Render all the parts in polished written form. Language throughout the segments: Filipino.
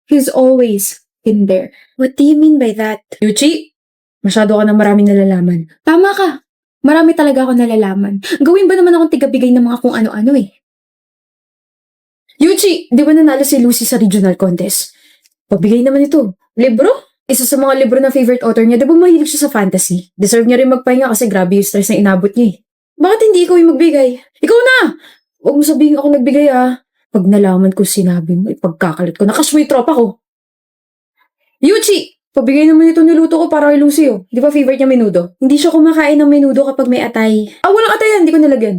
He's always in there. What do you mean by that? Yuchi, masyado ka na maraming nalalaman. Tama ka. Marami talaga ako nalalaman. Gawin ba naman akong tigabigay ng mga kung ano-ano eh? Yuchi, di ba nanalo si Lucy sa regional contest? Pagbigay naman ito. Libro? Isa sa mga libro ng favorite author niya, di ba mahilig siya sa fantasy? Deserve niya rin magpahinga kasi grabe yung stress na inabot niya eh. Bakit hindi ikaw yung magbigay? Ikaw na! Huwag mo sabihin ako nagbigay ah. Pag nalaman ko sinabi mo, ipagkakalit ko. Nakashow yung tropa ko. Yuchi! Pabigay naman ito niluto ko para kay Lucy oh. Di ba favorite niya menudo? Hindi siya kumakain ng menudo kapag may atay. Ah, walang atay yan. Hindi ko nalagyan.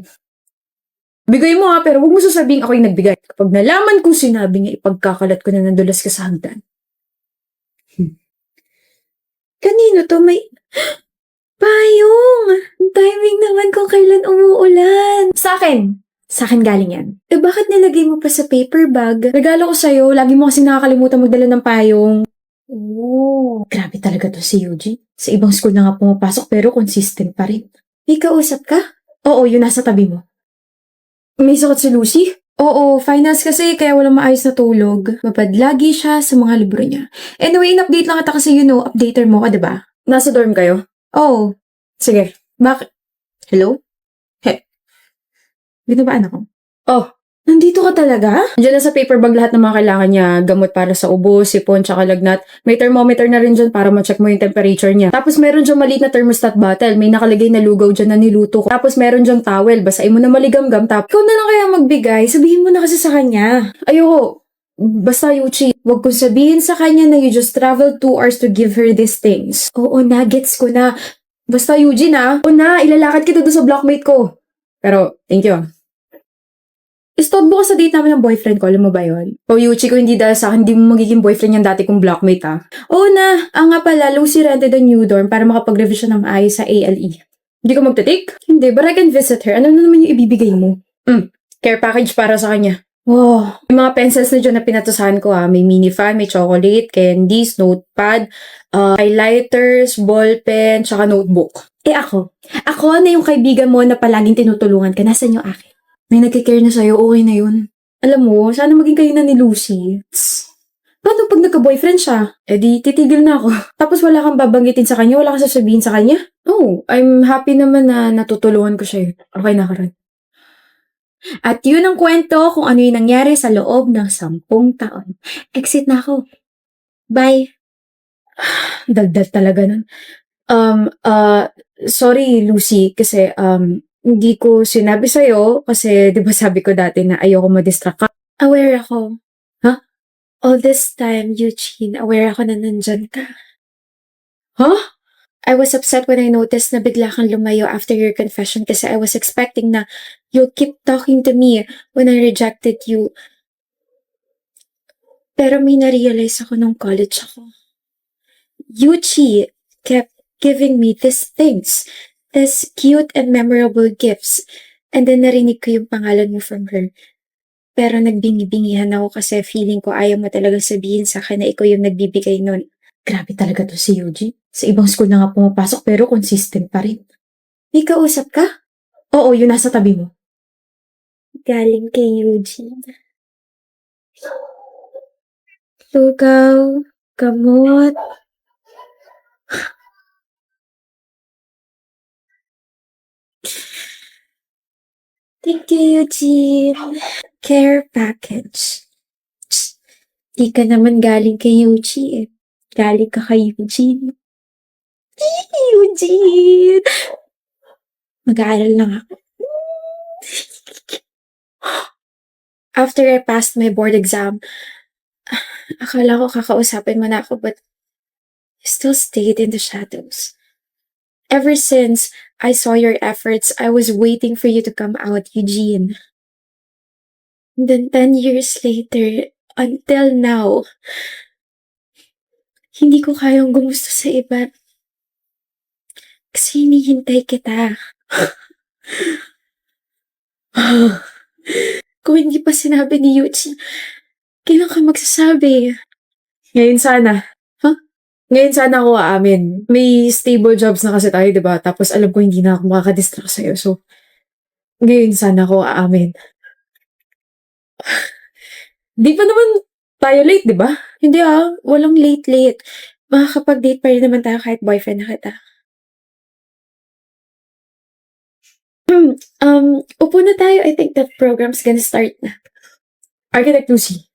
Bigay mo ha, pero huwag mo sasabihin ako yung nagbigay. Kapag nalaman ko sinabi niya, ipagkakalat ko na nandulas ka sa hagdan. Kanino to? May... Payong! Ang timing naman kung kailan umuulan. Sa akin! Sa akin galing yan. Eh bakit nilagay mo pa sa paper bag? Regalo ko sa'yo, lagi mo kasi nakakalimutan magdala ng payong. Oh. Grabe talaga to si Yuji. Sa ibang school na nga pumapasok pero consistent pa rin. May kausap ka? Oo, yun nasa tabi mo. May sakit si Lucy? Oo, finals kasi kaya walang maayos na tulog. Mapadlagi siya sa mga libro niya. Anyway, in-update lang kita kasi updater mo ka, diba? Nasa dorm kayo? Oo. Sige. Hello? He. Binabaan ako. Oh, nandito ka talaga? Diyan na sa paper bag lahat ng mga kailangan niya. Gamot para sa ubo, sipon, tsaka lagnat. May thermometer na rin dyan para ma-check mo yung temperature niya. Tapos meron dyan maliit na thermostat bottle. May nakalagay na lugaw dyan na niluto ko. Tapos meron dyan towel. Basahin mo na maligam-gam. Tapos ikaw na lang kaya magbigay. Sabihin mo na kasi sa kanya. Ayoko. Basta Yuchi, wag kong sabihin sa kanya na you just traveled 2 hours to give her these things. Oo na, gets ko na. Basta Eugene Oo na, ilalakad kita doon sa blockmate ko. Pero, thank you. Istodbo ka sa date namin ng boyfriend ko, alam mo ba yun? O Yuchi, kung hindi dahil sa akin, hindi mo magiging boyfriend yung dati kong blockmate Oo na, nga pala, Lucy rented a new dorm para makapag-revision ng maayos sa ALE. Hindi ko magte-take? Hindi, but I can visit her. Ano na naman yung ibibigay mo? Care package para sa kanya. Wow. May mga pencils na dyan na pinatusahan ko May mini fan, may chocolate, candies, notepad, highlighters, ballpen, tsaka notebook. Eh ako? Ako na yung kaibigan mo na palaging tinutulungan ka. Nasaan yung akin? May nagkikare na sa'yo, okay na yun. Alam mo, sana maging kayo na ni Lucy. Paano pag nagka-boyfriend siya? Eh di, titigil na ako. Tapos wala kang babanggitin sa kanya, wala kang sasabihin sa kanya? Oh, I'm happy naman na natutulungan ko siya. Okay na, Karan. At yun ang kwento kung ano yung nangyari sa loob ng 10 taon. Exit na ako. Bye. Daldal talaga nun. Sorry Lucy, kasi hindi ko sinabi sa'yo kasi di ba sabi ko dati na ayoko ma-distract ka. Aware ako. Huh? All this time, Eugene, aware ako na nandyan ka. Huh? I was upset when I noticed na bigla kang lumayo after your confession kasi I was expecting na you'll keep talking to me when I rejected you. Pero may na-realize ako nung college ako. Yuchi kept giving me these things, these cute and memorable gifts, and then narinig ko yung pangalan mo from her. Pero nagbingi-bingihan ako kasi feeling ko ayaw mo talagang sabihin sa akin na ikaw yung nagbibigay nun. Grabe talaga to si Yuji. Sa ibang school na nga pumapasok pero consistent pa rin. May kausap ka? Oo, yun nasa tabi mo. Galing kay Eugene. Lugaw, gamot. Thank you, Eugene. Care package. Di ka naman galing kay Eugene. Galing ka kay Eugene. Eugene! Mag-aaral lang ako. After I passed my board exam, akala ko kakausapin mo na ako, but you still stayed in the shadows. Ever since I saw your efforts, I was waiting for you to come out, Eugene. And then 10 years later, until now, hindi ko kayang gumusto sa iba. Kasi hinihintay kita. Kung hindi pa sinabi ni Eugene, kailan ka magsasabi? Ngayon sana. Ngayon sana ako aamin. May stable jobs na kasi tayo, diba? Tapos alam ko hindi na ako makakadistract sa'yo. So, ngayon sana ako aamin. Di pa naman Tayo late, di ba? Hindi walang late-late. Makakapag-date pa rin naman tayo kahit boyfriend na kita. Upo na tayo. I think that program's gonna start na. Architect Lucy.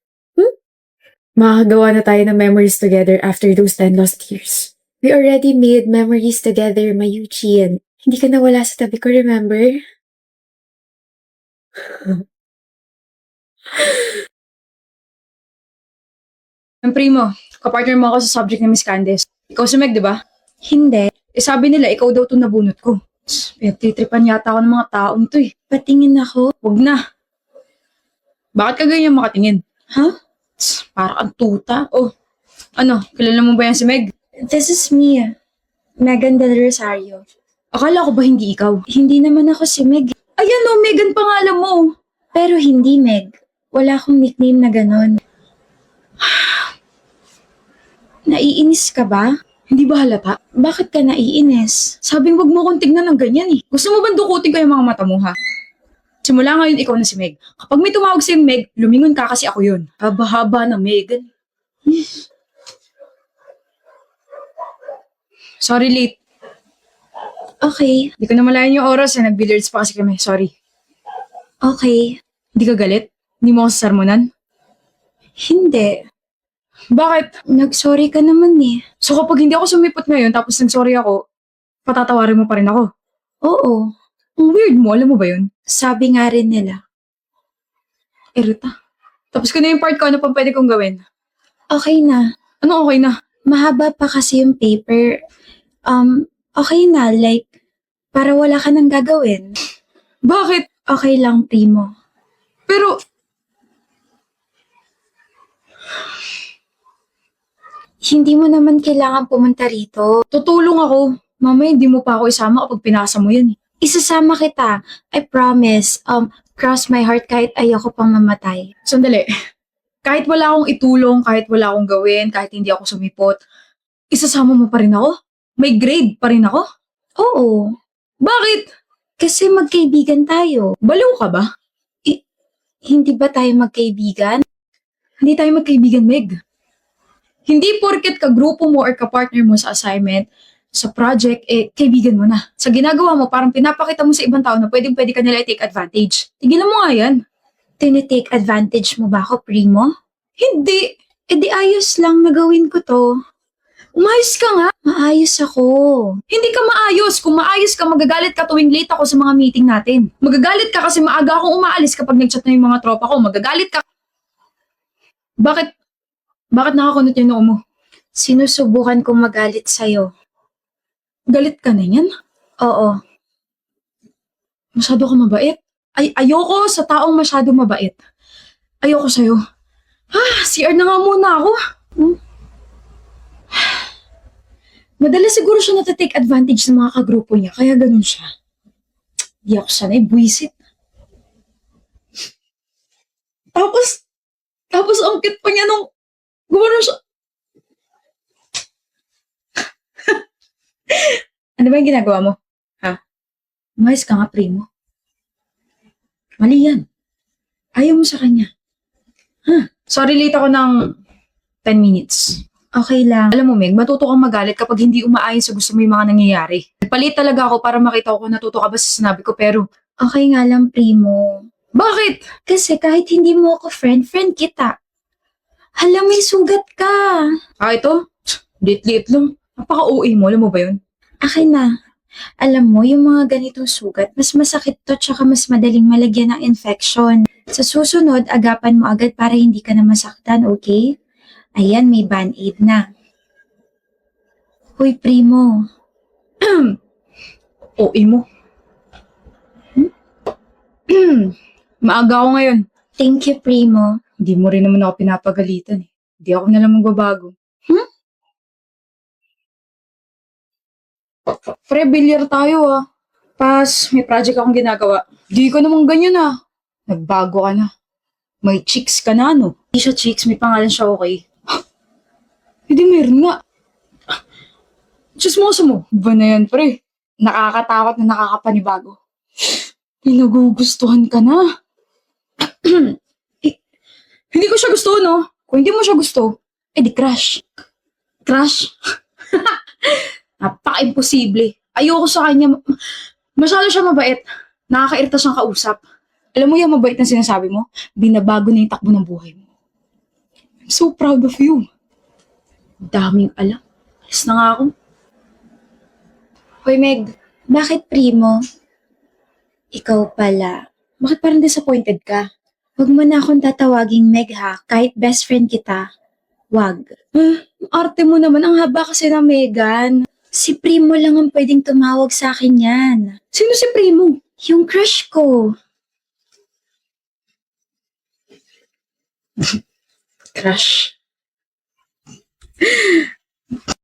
Makakagawa na tayo ng memories together after those 10 lost years. We already made memories together, Mayuchi, and hindi ka nawala sa tabi ko, remember? Ang primo, kapartner mo ako sa subject ni Miss Candice. Ikaw si Meg, di ba? Hindi. Sabi nila, ikaw daw to nabunot ko. Pinagtitripan yata ako ng mga taong to eh. Patingin ako. Huwag na. Bakit ka ganyan makatingin? Huh? Para kang tuta. Oh, ano, kilala mo ba yan si Meg? This is me, Megan Del Rosario. Akala ko ba hindi ikaw? Hindi naman ako si Meg. Ayan oh, Megan pangalan mo. Pero hindi Meg. Wala akong nickname na ganon. Naiinis ka ba? Hindi ba halata? Bakit ka naiinis? Sabing wag mo kong tignan ng ganyan eh. Gusto mo ba dukutin ko yung mga mata mo ha? Simula ngayon ikaw na si Meg. Kapag may tumawag sa'yo Meg, lumingon ka kasi ako yun. Haba-haba na Megan. Sorry late. Okay. Hindi ko na malayan yung oras eh. Nag-billiards pa kasi kami. Sorry. Okay. Hindi ka galit? Hindi mo ako sasarmonan? Hindi. Bakit? Nag-sorry ka naman eh. So kapag hindi ako sumipot ngayon tapos nag-sorry ako, patatawarin mo pa rin ako? Oo. Ang weird mo, alam mo ba yun? Sabi nga rin nila. Erita. Tapos ko na yung part ko, ano pang pwede kong gawin? Okay na. Ano okay na? Mahaba pa kasi yung paper. Okay na. Like, para wala ka nang gagawin. Bakit? Okay lang, primo. Pero, Hindi mo naman kailangan pumunta rito. tutulong ako. Mamaya hindi mo pa ako isama kapag pinasa mo yan eh. Isasama kita. I promise. Cross my heart kahit ayoko pang mamatay. Sandali. Kahit wala akong itulong, kahit wala akong gawin, kahit hindi ako sumipot, isasama mo pa rin ako? May grade pa rin ako? Oo. Bakit? Kasi magkaibigan tayo. Baliw ka ba? Hindi ba tayo magkaibigan? Hindi tayo magkaibigan, Meg. Hindi porket kagrupo mo or kapartner mo sa assignment, sa project, kaibigan mo na. Sa ginagawa mo, parang pinapakita mo sa ibang tao na pwedeng-pwede ka nila i-take advantage. Tigilan mo nga yan. Tinitake advantage mo ba ako, primo? Hindi. Di ayos lang na gawin ko to. Umayos ka nga. Maayos ako. Hindi ka maayos. Kung maayos ka, magagalit ka tuwing late ako sa mga meeting natin. Magagalit ka kasi maaga akong umaalis kapag nag-chat na yung mga tropa ko. Magagalit ka. Bakit? Bakit nakakunot yung noo mo? Sinusubukan kong magalit sa'yo. Galit ka na yan? Oo. Masyado ka mabait. Ayoko sa taong masyado mabait. Ayoko sa'yo. CR na nga muna ako. Madalas siguro siya natatake advantage ng mga kagrupo niya, kaya ganun siya. Di ako sanay, buwisit. Tapos ang cute pa niya nung gumano siya. Ano ba yung ginagawa mo? Ha? Umayos ka nga, primo. Mali yan. Ayaw mo sa kanya. Sorry, late ako ng 10 minutes. Okay lang. Alam mo, Meg, matuto kang magalit kapag hindi umaayon sa gusto mo yung mga nangyayari. Nagpalit talaga ako para makita ko kung natuto ka ba sa sinabi ko, pero Okay nga lang, primo. bakit? Kasi kahit hindi mo ako friend kita. Hala, may sugat ka. Ito? Lit-lit lang. Napaka-OA mo, alam mo ba yun? Akin na. Alam mo, yung mga ganitong sugat, mas masakit to tsaka mas madaling malagyan ng infection. Sa susunod, agapan mo agad para hindi ka na masaktan, okay? Ayan, may band-aid na. Hoy, primo. OA mo. Maaga ako ngayon. Thank you, primo. Hindi mo rin naman ako pinapagalitan eh. Hindi ako na lang magbabago. Pre, bilyar tayo ah. Pas, may project akong ginagawa. Di ko naman ganyan ah. Nagbago ka na. May chicks ka na, no? Hindi siya chicks, may pangalan siya, okay? Hindi, meron nga. Chismoso mo. Ba na yan, pre? Nakakatakot na nakakapanibago. Pinagugustuhan ka na. Hindi ko siya gusto, no? Kung hindi mo siya gusto, di crush. Crush? Napaka-imposible. Ayoko sa kanya. Masyado siya mabait. Nakakairita siyang kausap. Alam mo yung mabait na sinasabi mo? Binabago na yung takbo ng buhay mo. I'm so proud of you. Daming alam. Alis na nga ako. Hoy Meg, bakit primo? Ikaw pala. Bakit parang disappointed ka? Huwag mo na akong tatawaging Meg ha, kahit best friend kita. Wag. Ang arte mo naman, ang haba kasi na Megan. Si primo lang ang pwedeng tumawag sa akin yan. Sino si Primo? Yung crush ko. Crush.